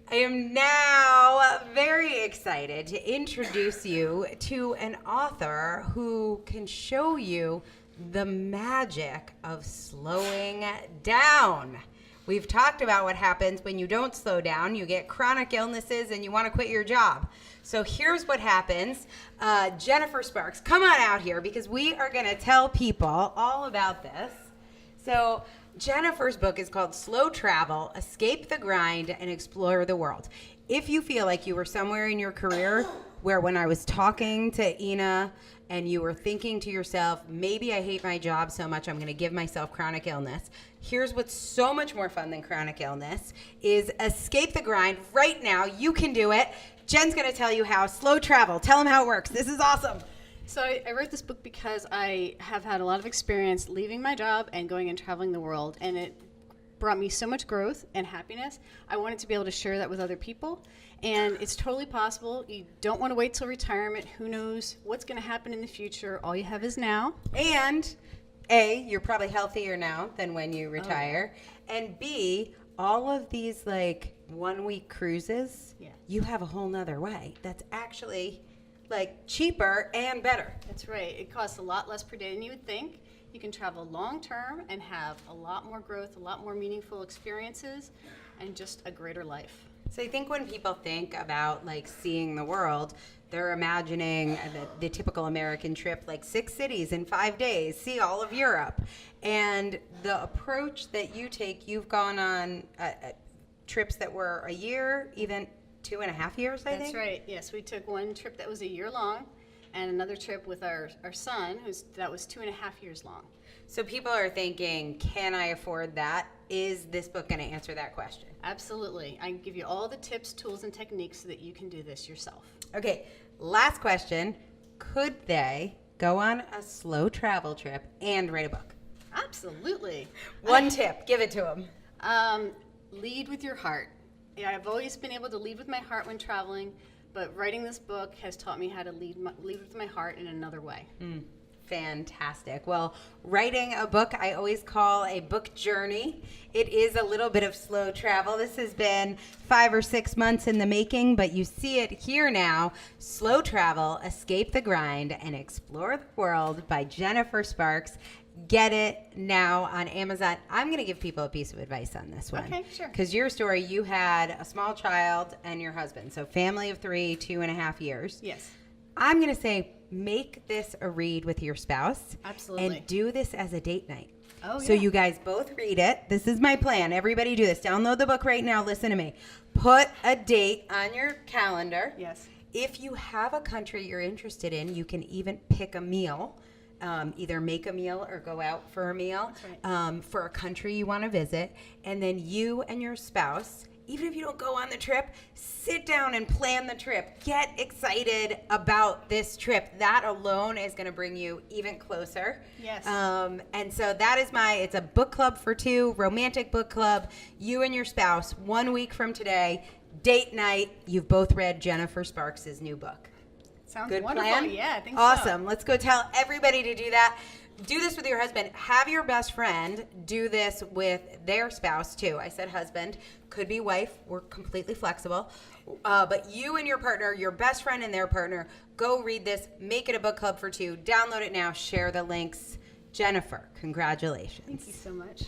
I am now very excited to introduce you to an author who can show you the magic of slowing down. We've talked about what happens when you don't slow down. You get chronic illnesses and you want to quit your job. So here's what happens. Jennifer Sparks, come on out here because we are going to tell people all about this. So Jennifer's book is called Slow Travel, Escape the Grind, and Explore the World. If you feel like you were somewhere in your career where when I was talking to Ina and you were thinking to yourself, maybe I hate my job so much I'm going to give myself chronic illness. Here's what's so much more fun than chronic illness is escape the grind. Right now, you can do it. Jen's going to tell you how. Slow travel. Tell them how it works. This is awesome. So I wrote this book because I have had a lot of experience leaving my job and going and traveling the world, and it brought me so much growth and happiness. I wanted to be able to share that with other people, and it's totally possible. You don't want to wait till retirement. Who knows what's going to happen in the future? All you have is now. And A, you're probably healthier now than when you retire, and B, all of these like 1 week cruises, you have a whole nother way that's actually like cheaper and better. That's right. It costs a lot less per day than you would think. You can travel long term and have a lot more growth, a lot more meaningful experiences, and just a greater life. So I think when people think about like seeing the world, they're imagining the typical American trip, like 6 cities in 5 days, see all of Europe. And the approach that you take, you've gone on trips that were a year, even 2.5 years, I think? That's right. Yes, we took one trip that was a year long and another trip with our son that was 2.5 years long. So people are thinking, can I afford that? Is this book going to answer that question? Absolutely. I can give you all the tips, tools, and techniques so that you can do this yourself. Okay, last question. Could they go on a slow travel trip and write a book? Absolutely. One tip, give it to them. Lead with your heart. Yeah, I've always been able to lead with my heart when traveling, but writing this book has taught me how to lead with my heart in another way. Fantastic. Well, writing a book I always call a book journey. It is a little bit of slow travel. This has been 5 or 6 months in the making, but you see it here now. Slow Travel, Escape the Grind, and Explore the World by Jennifer Sparks. Get it now on Amazon. I'm going to give people a piece of advice on this one. Okay, sure. Because your story, you had a small child and your husband. So family of 3, 2.5 years. Yes. I'm going to say make this a read with your spouse. Absolutely. And do this as a date night. Oh, So yeah. you guys both read it. This is my plan. Everybody do this. Download the book right now. Listen to me. Put a date on your calendar. Yes. If you have a country you're interested in, you can even pick a meal. Either make a meal or go out for a meal. That's right. For a country you want to visit. And then you and your spouse, even if you don't go on the trip, sit down and plan the trip. Get excited about this trip. That alone is going to bring you even closer. Yes. And so that is it's a book club for 2, romantic book club. You and your spouse, 1 week from today, date night. You've both read Jennifer Sparks' new book. Sounds Good wonderful. plan? Yeah, I think Awesome. so. Let's go tell everybody to do that. Do this with your husband. Have your best friend do this with their spouse, too. I said husband. Could be wife. We're completely flexible. But you and your partner, your best friend and their partner, go read this. Make it a book club for 2. Download it now. Share the links. Jennifer, congratulations. Thank you so much.